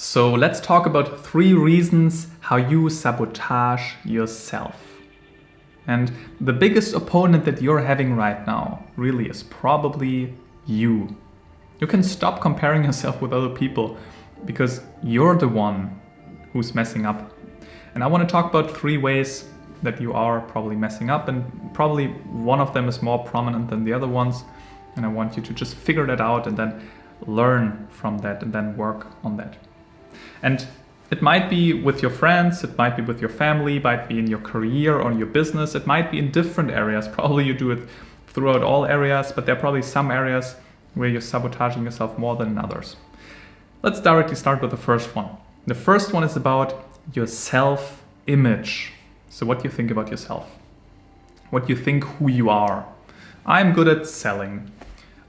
So let's talk about 3 reasons how you sabotage yourself. And the biggest opponent that you're having right now really is probably you. You can stop comparing yourself with other people because you're the one who's messing up. And I want to talk about 3 ways that you are probably messing up, and probably one of them is more prominent than the other ones. And I want you to just figure that out and then learn from that and then work on that. And it might be with your friends, it might be with your family, it might be in your career or in your business, it might be in different areas. Probably you do it throughout all areas, but there are probably some areas where you're sabotaging yourself more than in others. Let's directly start with the first one. The first one is about your self-image. So what you think about yourself, what you think who you are. I'm good at selling.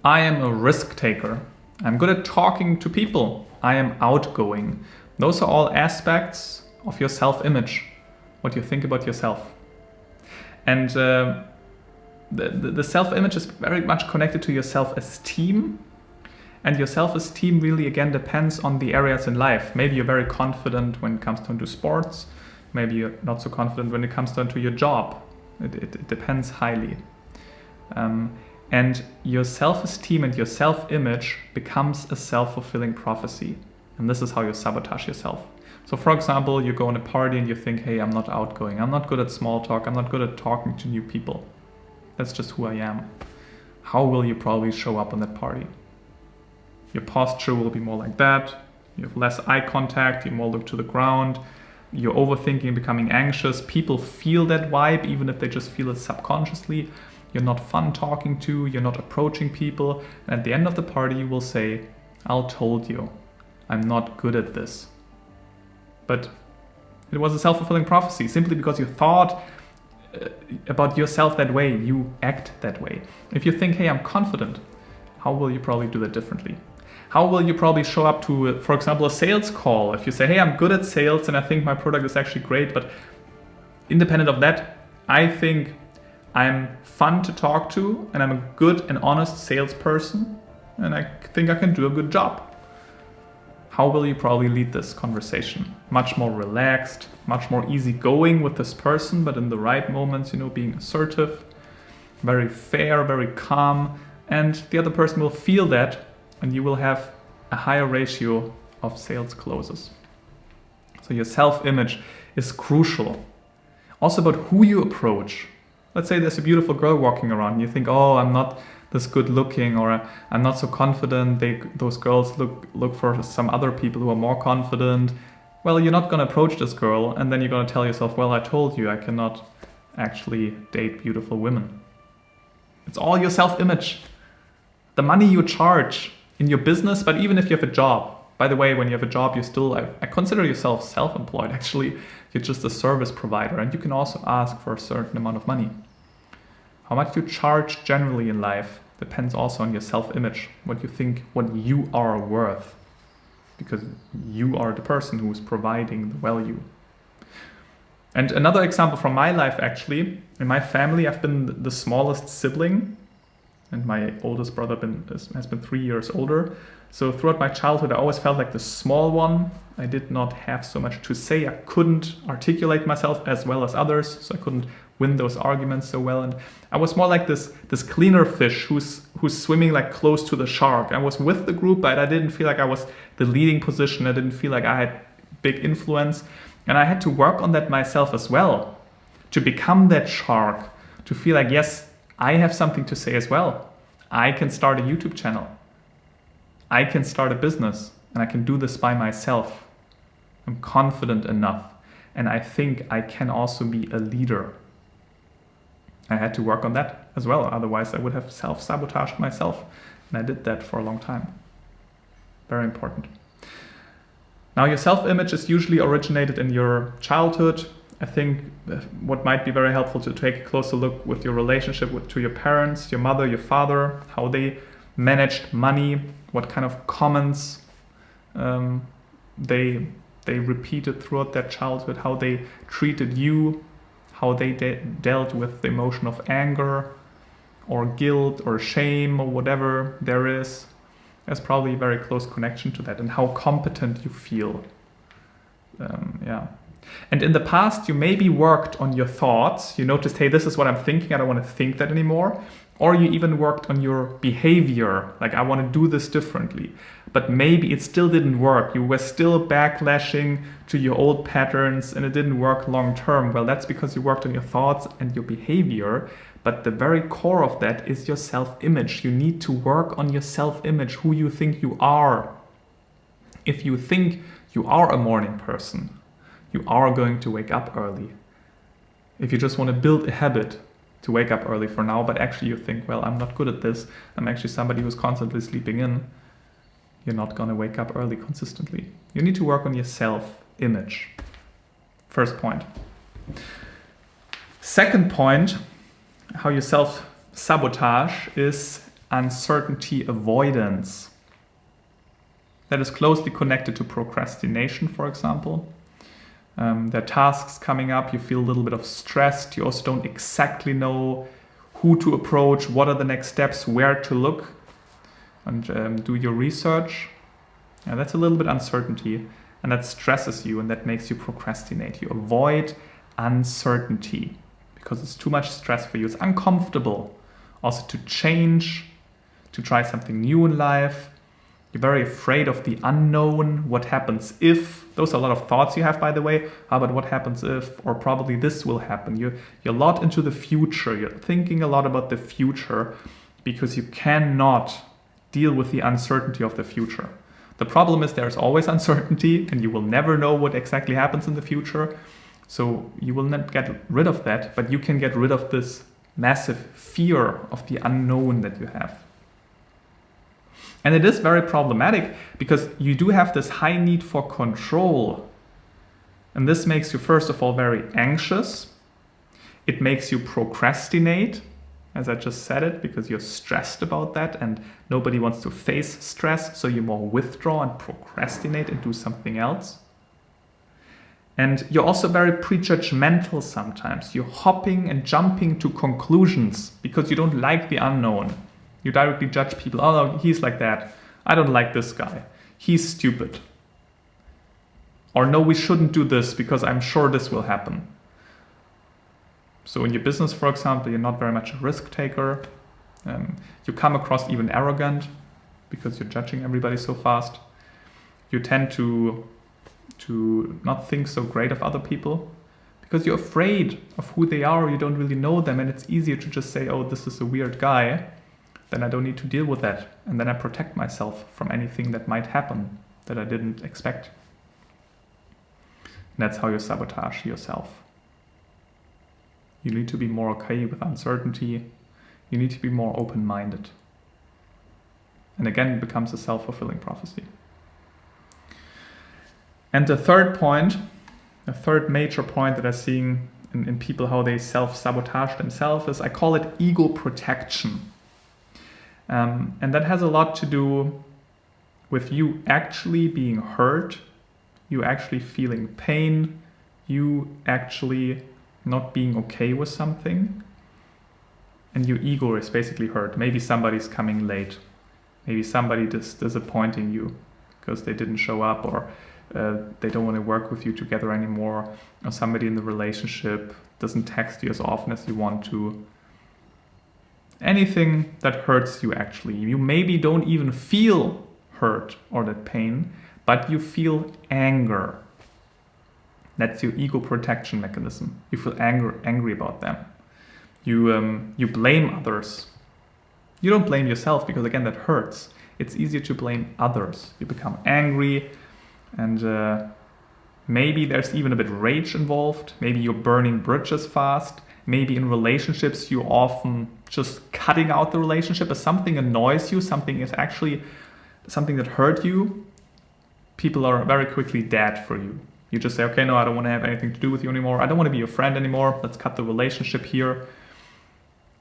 I am a risk taker. I'm good at talking to people. I am outgoing. Those are all aspects of your self-image, what you think about yourself. And the self-image is very much connected to your self-esteem. And your self-esteem really, again, depends on the areas in life. Maybe you're very confident when it comes down to sports. Maybe you're not so confident when it comes down to your job. It depends highly. And your self-esteem and your self-image becomes a self-fulfilling prophecy. And this is how you sabotage yourself. So for example, you go on a party and you think, hey, I'm not outgoing. I'm not good at small talk. I'm not good at talking to new people. That's just who I am. How will you probably show up on that party? Your posture will be more like that. You have less eye contact. You more look to the ground. You're overthinking, becoming anxious. People feel that vibe, even if they just feel it subconsciously. You're not fun talking to. You're not approaching people. And at the end of the party, you will say, I told you, I'm not good at this. But it was a self-fulfilling prophecy. Simply because you thought about yourself that way, you act that way. If you think, hey, I'm confident, how will you probably do that differently? How will you probably show up to, for example, a sales call? If you say, hey, I'm good at sales and I think my product is actually great, but independent of that, I think I'm fun to talk to and I'm a good and honest salesperson and I think I can do a good job. How will you probably lead this conversation? Much more relaxed, much more easygoing with this person, but in the right moments, being assertive, very fair, very calm, and the other person will feel that and you will have a higher ratio of sales closes. So your self-image is crucial. Also about who you approach. Let's say there's a beautiful girl walking around and you think, oh, I'm not this good looking, or I'm not so confident. Those girls look for some other people who are more confident. Well, you're not going to approach this girl and then you're going to tell yourself, well, I told you I cannot actually date beautiful women. It's all your self-image. The money you charge in your business, but even if you have a job. By the way, when you have a job, I consider yourself self-employed. Actually, you're just a service provider and you can also ask for a certain amount of money. How much you charge generally in life depends also on your self-image, what you think, what you are worth, because you are the person who is providing the value. And another example from my life, actually, in my family, I've been the smallest sibling. And my oldest brother has been 3 years older. So throughout my childhood, I always felt like the small one. I did not have so much to say. I couldn't articulate myself as well as others. So I couldn't win those arguments so well. And I was more like this cleaner fish who's swimming like close to the shark. I was with the group, but I didn't feel like I was the leading position. I didn't feel like I had big influence. And I had to work on that myself as well, to become that shark, to feel like, yes, I have something to say as well. I can start a YouTube channel. I can start a business and I can do this by myself. I'm confident enough and I think I can also be a leader. I had to work on that as well. Otherwise I would have self-sabotaged myself, and I did that for a long time. Very important. Now your self-image is usually originated in your childhood. I think what might be very helpful to take a closer look with your relationship to your parents, your mother, your father, how they managed money, what kind of comments they repeated throughout their childhood, how they treated you, how they dealt with the emotion of anger or guilt or shame or whatever there is. There's probably a very close connection to that and how competent you feel. Yeah. And in the past, you maybe worked on your thoughts. You noticed, hey, this is what I'm thinking. I don't want to think that anymore. Or you even worked on your behavior. Like, I want to do this differently. But maybe it still didn't work. You were still backlashing to your old patterns and it didn't work long term. Well, that's because you worked on your thoughts and your behavior. But the very core of that is your self-image. You need to work on your self-image, who you think you are. If you think you are a morning person, you are going to wake up early. If you just want to build a habit to wake up early for now, but actually you think, well, I'm not good at this, I'm actually somebody who's constantly sleeping in, you're not going to wake up early consistently. You need to work on your self-image. First point. Second point, how you self-sabotage is uncertainty avoidance. That is closely connected to procrastination, for example. There are tasks coming up, you feel a little bit of stressed, you also don't exactly know who to approach, what are the next steps, where to look, and do your research. Yeah, that's a little bit uncertainty, and that stresses you and that makes you procrastinate. You avoid uncertainty because it's too much stress for you. It's uncomfortable also to change, to try something new in life. You're very afraid of the unknown, what happens if. Those are a lot of thoughts you have, by the way. How about what happens if, or probably this will happen. You're a lot into the future. You're thinking a lot about the future because you cannot deal with the uncertainty of the future. The problem is there's always uncertainty and you will never know what exactly happens in the future. So you will not get rid of that, but you can get rid of this massive fear of the unknown that you have. And it is very problematic because you do have this high need for control. And this makes you, first of all, very anxious. It makes you procrastinate, as I just said it, because you're stressed about that and nobody wants to face stress. So you more withdraw and procrastinate and do something else. And you're also very prejudgmental sometimes. You're hopping and jumping to conclusions because you don't like the unknown. You directly judge people. Oh, no, he's like that. I don't like this guy. He's stupid. Or no, we shouldn't do this because I'm sure this will happen. So in your business, for example, you're not very much a risk taker. You come across even arrogant because you're judging everybody so fast. You tend to not think so great of other people because you're afraid of who they are. You don't really know them, and it's easier to just say, oh, this is a weird guy. Then I don't need to deal with that. And then I protect myself from anything that might happen that I didn't expect. And that's how you sabotage yourself. You need to be more okay with uncertainty. You need to be more open-minded. And again, it becomes a self-fulfilling prophecy. And the third point, the third major point that I'm seeing in people, how they self-sabotage themselves, is I call it ego protection. And that has a lot to do with you actually being hurt, you actually feeling pain, you actually not being okay with something, and your ego is basically hurt. Maybe somebody's coming late, maybe somebody is disappointing you because they didn't show up, or they don't want to work with you together anymore, or somebody in the relationship doesn't text you as often as you want to. Anything that hurts you actually. You maybe don't even feel hurt or that pain, but you feel anger. That's your ego protection mechanism. You feel angry about them. You blame others. You don't blame yourself because again that hurts. It's easier to blame others. You become angry and maybe there's even a bit of rage involved. Maybe you're burning bridges fast. Maybe in relationships you're often just cutting out the relationship. If something annoys you, something is actually something that hurt you, people are very quickly dead for you. You just say, okay, no, I don't want to have anything to do with you anymore. I don't want to be your friend anymore. Let's cut the relationship here.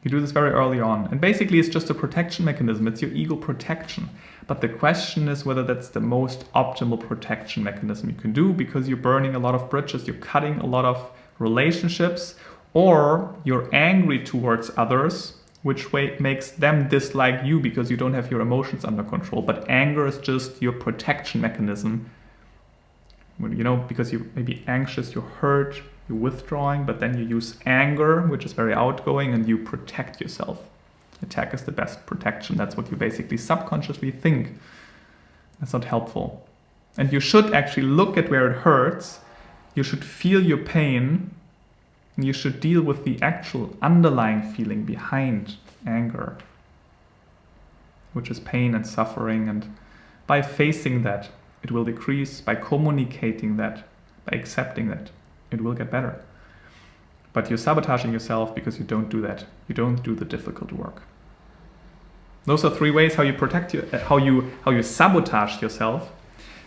You do this very early on. And basically it's just a protection mechanism. It's your ego protection. But the question is whether that's the most optimal protection mechanism you can do, because you're burning a lot of bridges, you're cutting a lot of relationships, or you're angry towards others which way makes them dislike you because you don't have your emotions under control. But anger is just your protection mechanism. You know, because you may be anxious, you're hurt, you're withdrawing, but then you use anger, which is very outgoing, and you protect yourself. Attack is the best protection. That's what you basically subconsciously think. That's not helpful. And you should actually look at where it hurts. You should feel your pain. And you should deal with the actual underlying feeling behind anger, which is pain and suffering. And by facing that, it will decrease. By communicating that, by accepting that, it will get better. But you're sabotaging yourself because you don't do that. You don't do the difficult work. Those are 3 ways how you protect how you sabotage yourself.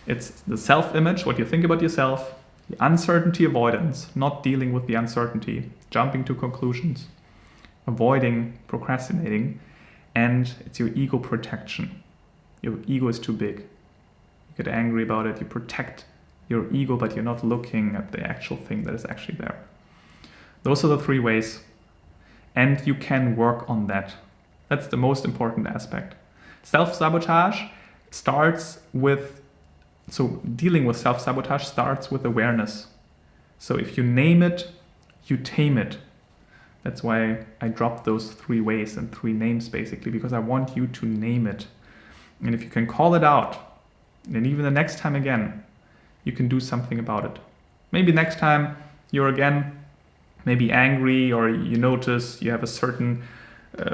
It's the self-image, what you think about yourself, the uncertainty avoidance, not dealing with the uncertainty, jumping to conclusions, avoiding procrastinating, and it's your ego protection. Your ego is too big. You get angry about it, you protect your ego, but you're not looking at the actual thing that is actually there. Those are the 3 ways, and you can work on that. That's the most important aspect. Self-sabotage starts with, so dealing with self-sabotage starts with awareness. So if you name it, you tame it. That's why I dropped those 3 ways and 3 names basically, because I want you to name it. And if you can call it out, then even the next time again, you can do something about it. Maybe next time you're again maybe angry, or you notice you have a certain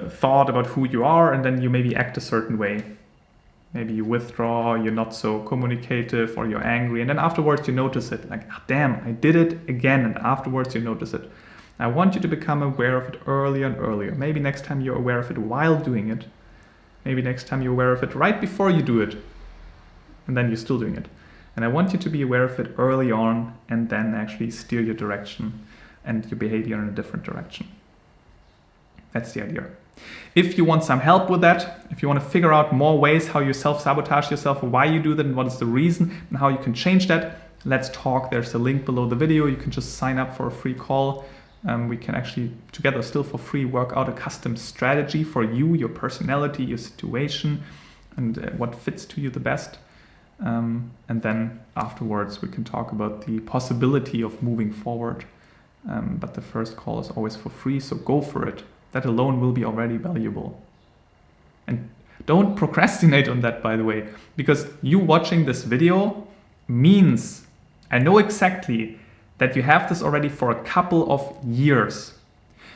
thought about who you are, and then you maybe act a certain way. Maybe you withdraw, you're not so communicative, or you're angry, and then afterwards you notice it, like, oh, damn, I did it again, and afterwards you notice it. I want you to become aware of it earlier and earlier. Maybe next time you're aware of it while doing it. Maybe next time you're aware of it right before you do it, and then you're still doing it. And I want you to be aware of it early on, and then actually steer your direction and your behavior in a different direction. That's the idea. If you want some help with that, if you want to figure out more ways how you self-sabotage yourself, why you do that, and what is the reason, and how you can change that, let's talk. There's a link below the video. You can just sign up for a free call. We can actually together still for free work out a custom strategy for you, your personality, your situation, and what fits to you the best. And then afterwards we can talk about the possibility of moving forward. But the first call is always for free, so go for it. That alone will be already valuable. And don't procrastinate on that, by the way, because you watching this video means, I know exactly that you have this already for a couple of years.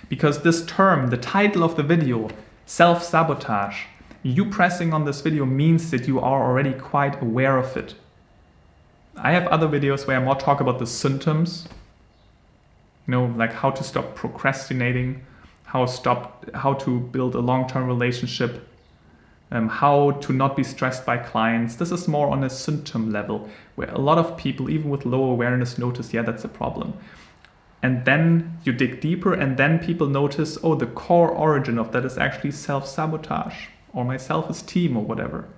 Because this term, the title of the video, self-sabotage, you pressing on this video means that you are already quite aware of it. I have other videos where I more talk about the symptoms, like how to stop procrastinating, how to build a long-term relationship, how to not be stressed by clients. This is more on a symptom level, where a lot of people, even with low awareness, notice, yeah, that's a problem. And then you dig deeper, and then people notice, oh, the core origin of that is actually self-sabotage, or my self-esteem, or whatever.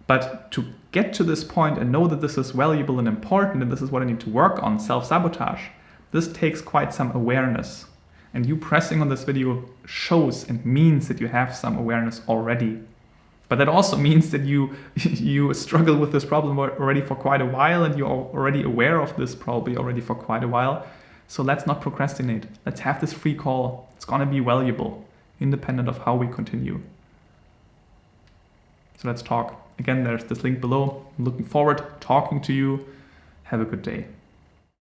But to get to this point and know that this is valuable and important, and this is what I need to work on, self-sabotage, this takes quite some awareness. And you pressing on this video shows and means that you have some awareness already. But that also means that you struggle with this problem already for quite a while, and you're already aware of this probably already for quite a while. So let's not procrastinate. Let's have this free call. It's gonna be valuable, independent of how we continue. So let's talk. Again, there's this link below. I'm looking forward to talking to you. Have a good day.